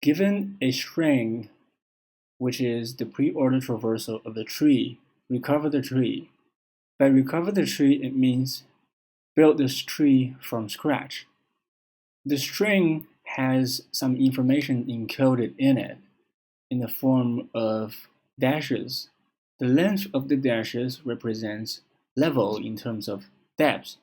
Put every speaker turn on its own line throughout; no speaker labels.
Given a string, which is the preorder traversal of the tree, recover the tree. By recover the tree, it means build this tree from scratch. The string has some information encoded in it in the form of dashes. The length of the dashes represents level in terms of depth.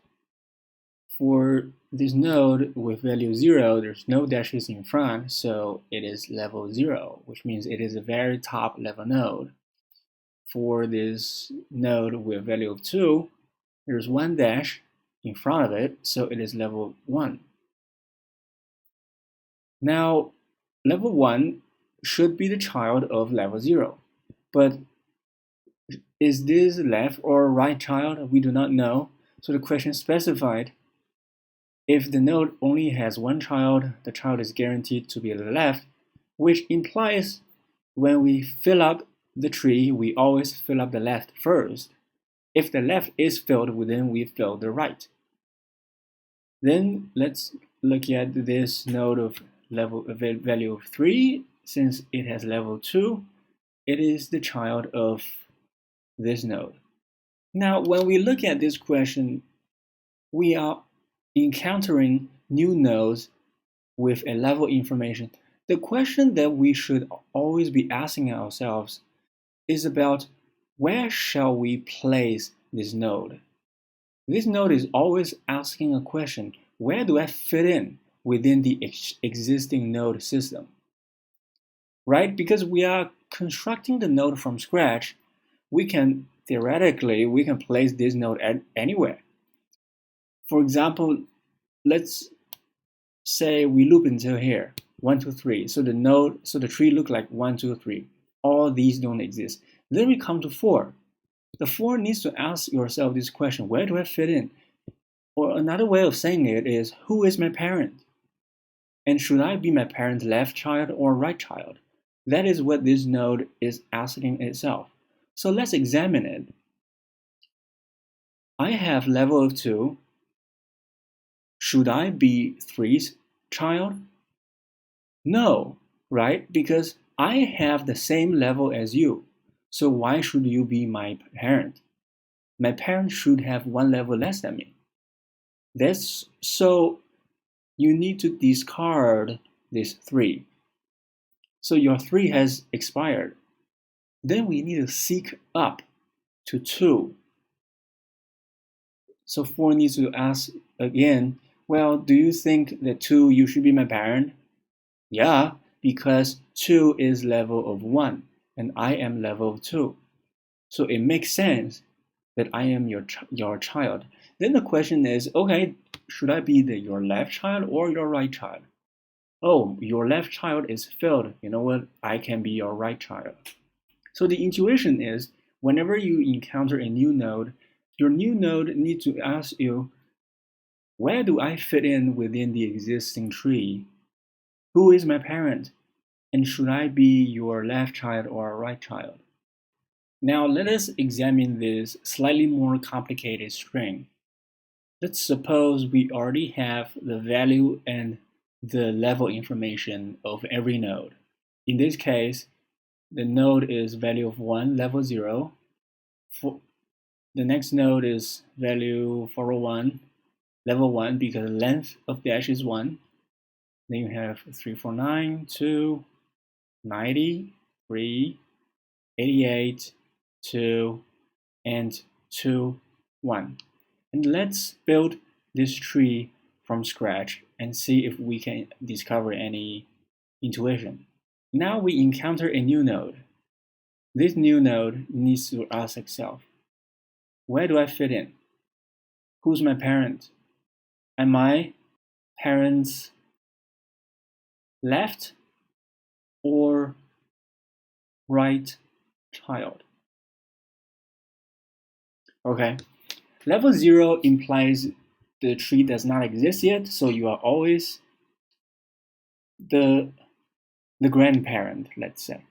For this node with value 0, there's no dashes in front, so it is level 0, which means it is a very top level node. For this node with value of 2, there's one dash in front of it, so it is level 1. Now, level 1 should be the child of level 0, but is this left or right child? We do not know, so the question specified if the node only has one child, the child is guaranteed to be at the left, which implies when we fill up the tree, we always fill up the left first. If the left is filled, then we fill the right. Then let's look at this node of value of 3. Since it has level 2, it is the child of this node. Now, when we look at this question, we are encountering new nodes with a level information. The question that we should always be asking ourselves is about where shall we place this node? This node is always asking a question, where do I fit in within the existing node system? Right? Because we are constructing the node from scratch, theoretically, we can place this node anywhere. For example, let's say we loop until here, 1, 2, 3. So the tree looks like 1, 2, 3. All these don't exist. Then we come to 4. The 4 needs to ask yourself this question, where do I fit in? Or another way of saying it is, who is my parent? And should I be my parent's left child or right child? That is what this node is asking itself. So let's examine it. I have level of 2. Should I be 3's child? No, right? Because I have the same level as you. So why should you be my parent? My parent should have one level less than me. So you need to discard this 3. So your 3 has expired. Then we need to seek up to 2. So 4 needs to ask again, well, do you think that 2, you should be my parent? Yeah, because 2 is level of 1, and I am level of 2. So it makes sense that I am your child. Then the question is, okay, should I be your left child or your right child? Oh, your left child is filled. You know what? I can be your right child. So the intuition is, whenever you encounter a new node, your new node needs to ask you, where do I fit in within the existing tree? Who is my parent? And should I be your left child or right child? Now let us examine this slightly more complicated string. Let's suppose we already have the value and the level information of every node. In this case, the node is value of 1, level 0. The next node is value 401, level 1, because length of dash is 1. Then you have 349, 2, 90, 3, 88, 2, and 2, 1. And let's build this tree from scratch and see if we can discover any intuition. Now we encounter a new node. This new node needs to ask itself, where do I fit in? Who's my parent? Am I parent's left or right child? Okay, level 0 implies the tree does not exist yet, so you are always the grandparent, let's say.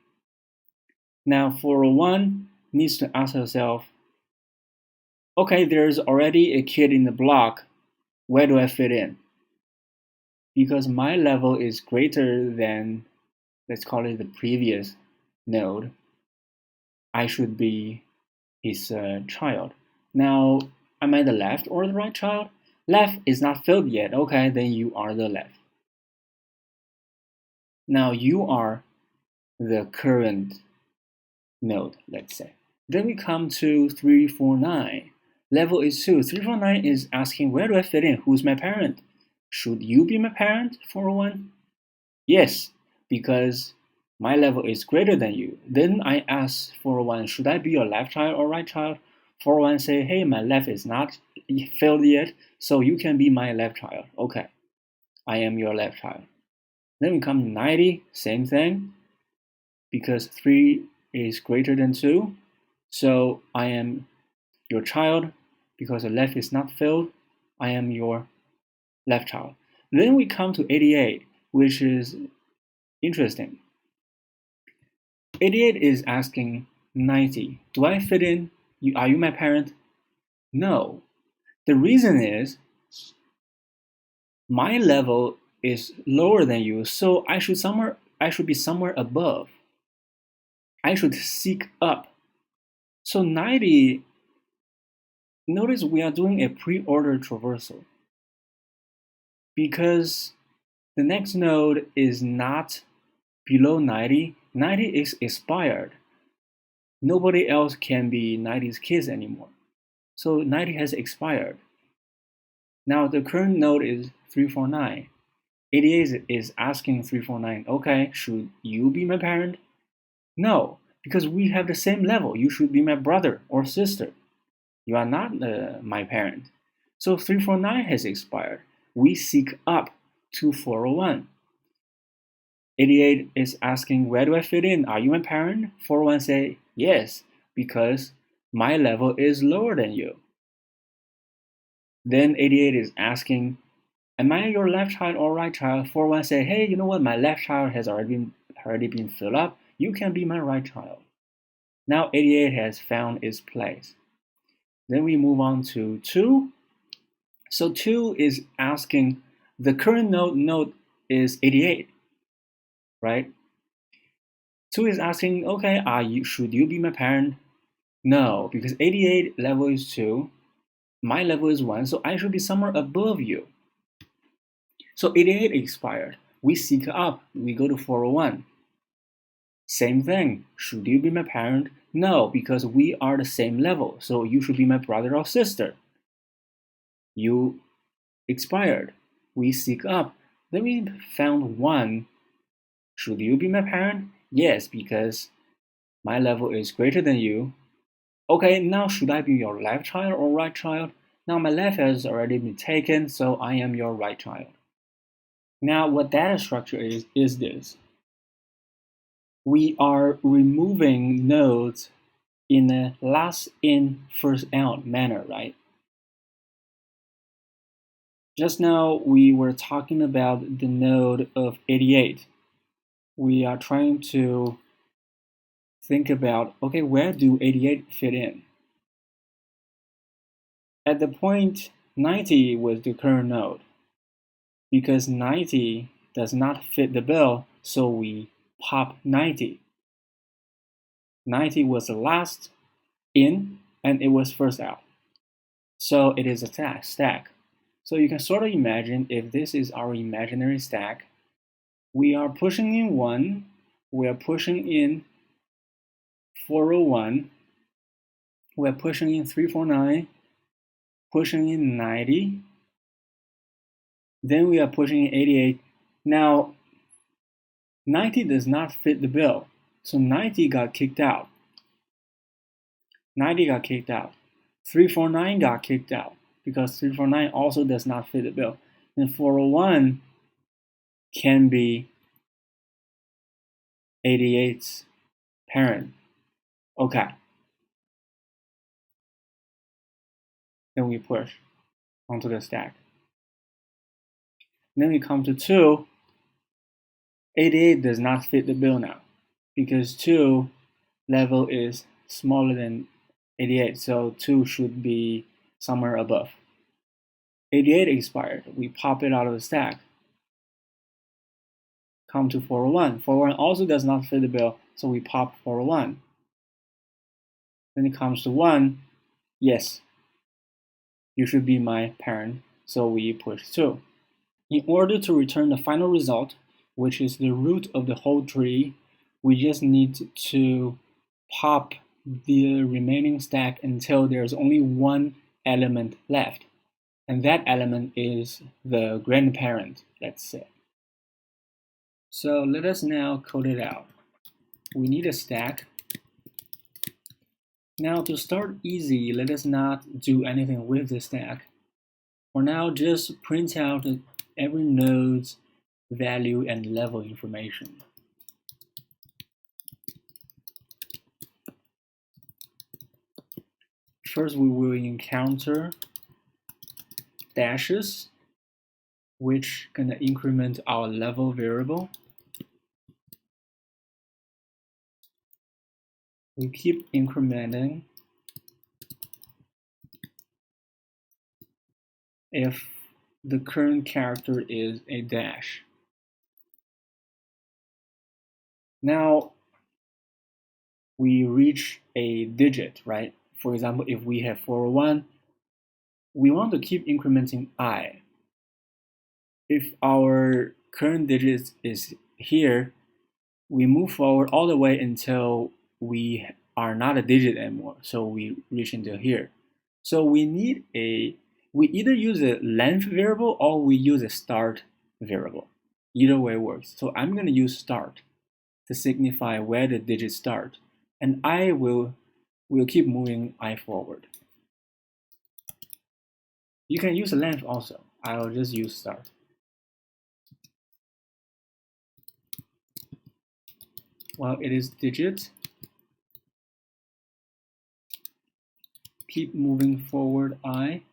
Now for 1 needs to ask herself, okay, there's already a kid in the block, where do I fit in? Because my level is greater than let's call it the previous node, I should be his child. Now, am I the left or the right child? Left is not filled yet. Okay, then you are the left. Now you are the current node, let's say. Then we come to 349. Level is 2. 349 is asking, where do I fit in? Who's my parent? Should you be my parent, 401? Yes, because my level is greater than you. Then I ask 401, should I be your left child or right child? 401 say, hey, my left is not filled yet, so you can be my left child. Okay, I am your left child. Then we come to 90, same thing, because 3 is greater than 2, so I am your child. Because the left is not filled, I am your left child. Then we come to 88, which is interesting. 88 is asking 90, do I fit in? Are you my parent? No. The reason is my level is lower than you, so I should be somewhere above. I should seek up. So 90, notice we are doing a pre-order traversal because the next node is not below 90. 90 is expired. Nobody else can be 90's kids anymore. So 90 has expired. Now the current node is 349. 88 is asking 349, okay, should you be my parent? No, because we have the same level. You should be my brother or sister. You are not my parent. So 349 has expired. We seek up to 401. 88 is asking, where do I fit in? Are you my parent? 401 say, yes, because my level is lower than you. Then 88 is asking, am I your left child or right child? 401 say, hey, you know what? My left child has already been filled up. You can be my right child. Now 88 has found its place. Then we move on to 2. So 2 is asking, the current node is 88, right? 2 is asking, okay, should you be my parent? No, because 88 level is 2, my level is 1, so I should be somewhere above you. So 88 expired. We seek up, we go to 401. Same thing, should you be my parent? No, because we are the same level, so you should be my brother or sister. You expired. We seek up. Then we found 1. Should you be my parent? Yes, because my level is greater than you. Okay, now should I be your left child or right child? Now my left has already been taken, so I am your right child. Now what data structure is this. We are removing nodes in a last in, first out manner, right? Just now we were talking about the node of 88. We are trying to think about, okay, where do 88 fit in? At the point 90 was the current node. Because 90 does not fit the bill, so we pop 90. 90 was the last in, and it was first out. So it is a stack. So you can sort of imagine if this is our imaginary stack, we are pushing in 1, we are pushing in 401, we are pushing in 349, pushing in 90, then we are pushing in 88. Now, 90 does not fit the bill, so 90 got kicked out. 90 got kicked out. 349 got kicked out because 349 also does not fit the bill. And 401 can be 88's parent. Okay. Then we push onto the stack. Then we come to 2. 88 does not fit the bill now because 2 level is smaller than 88, so 2 should be somewhere above. 88 expired. We pop it out of the stack. come to 401. 401 also does not fit the bill, so we pop 401. Then it comes to 1. Yes, you should be my parent, so we push 2. In order to return the final result, which is the root of the whole tree, we just need to pop the remaining stack until there's only one element left. And that element is the grandparent, let's say. So let us now code it out. We need a stack. Now to start easy, let us not do anything with the stack. For now, just print out every node's value and level information. First, we will encounter dashes, which gonna increment our level variable. We keep incrementing if the current character is a dash. Now we reach a digit, right? For example, if we have 401, we want to keep incrementing I. If our current digit is here, we move forward all the way until we are not a digit anymore, so we reach into here. So we either use a length variable or we use a start variable. Either way works. So I'm going to use start to signify where the digits start, and I will keep moving I forward. You can use a length also. I'll just use start. While it is digit, keep moving forward I.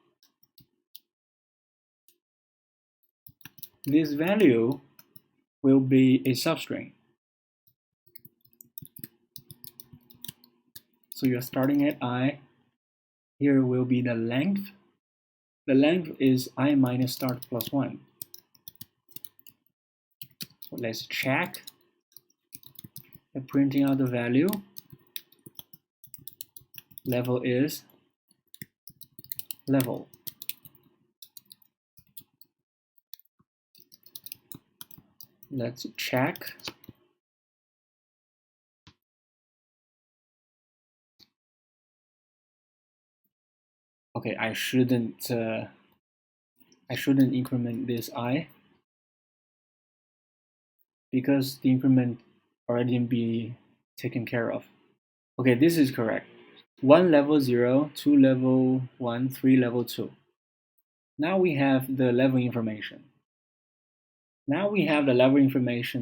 This value will be a substring. So you're starting at I. Here will be the length. The length is I minus start plus 1. So let's check. By printing out the value. Level is level. Let's check. Okay, I shouldn't increment this I because the increment already be taken care of. Okay, this is correct. 1 level 0, 2 level 1, 3 level 2. Now we have the level information.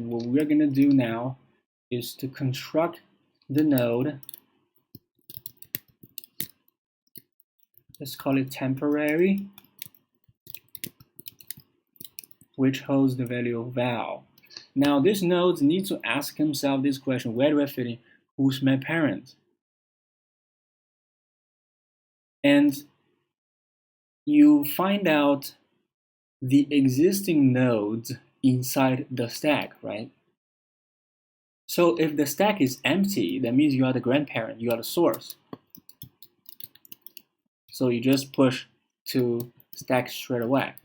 What we're going to do now is to construct the node. Let's call it temporary, which holds the value of val. Now this node needs to ask himself this question: where do I fit in? Who's my parent? And you find out the existing nodes inside the stack, right? So if the stack is empty, that means you are the grandparent, you are the source. So you just push to stack straight away.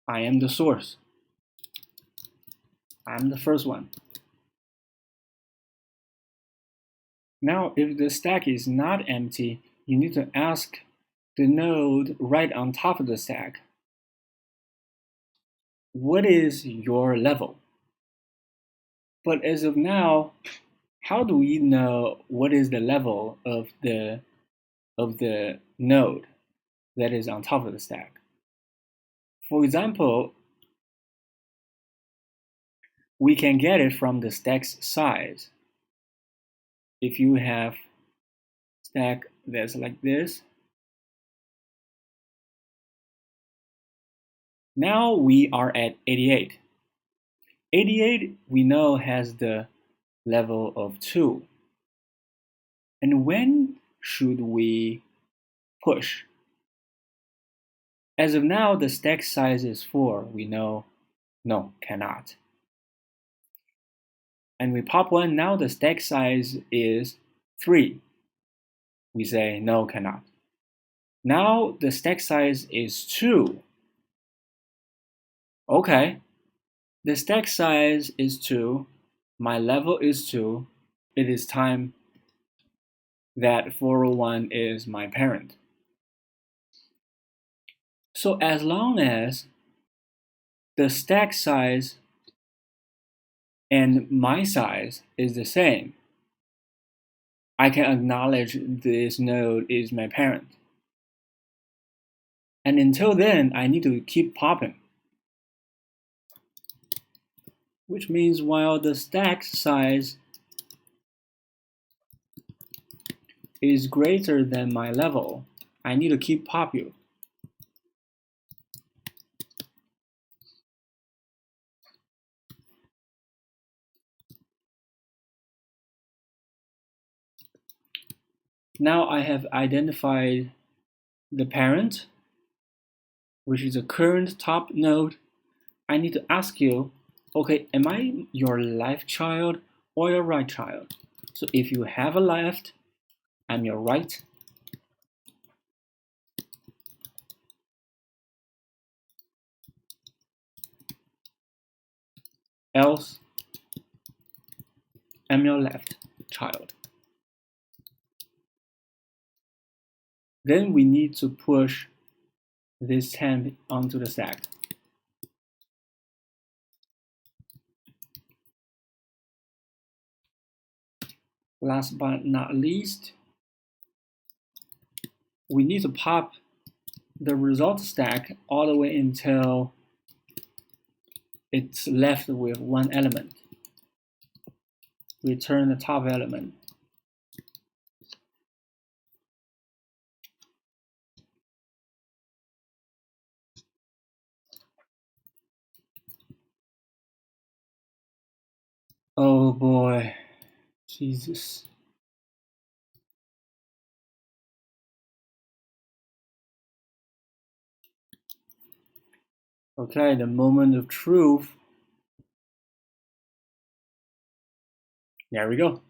I am the source. I'm the first one. Now, if the stack is not empty, you need to ask the node right on top of the stack, what is your level? But as of now, how do we know what is the level of the node that is on top of the stack? For example, we can get it from the stack's size. If you have stack that's like this, now we are at 88. 88 we know has the level of 2. And when should we push? As of now, the stack size is 4. We know, no, cannot. And we pop 1, now the stack size is 3. We say, no, cannot. Now the stack size is 2. Okay, the stack size is 2. My level is 2. It is time that 401 is my parent. So as long as the stack size and my size is the same, I can acknowledge this node is my parent. And until then, I need to keep popping. Which means while the stack size is greater than my level, I need to keep popping. Now I have identified the parent, which is the current top node. I need to ask you, okay, am I your left child or your right child? So if you have a left, I'm your right. Else, I'm your left child. Then we need to push this temp onto the stack. Last but not least, we need to pop the result stack all the way until it's left with one element. Return the top element. Oh boy, Jesus. Okay, the moment of truth. There we go.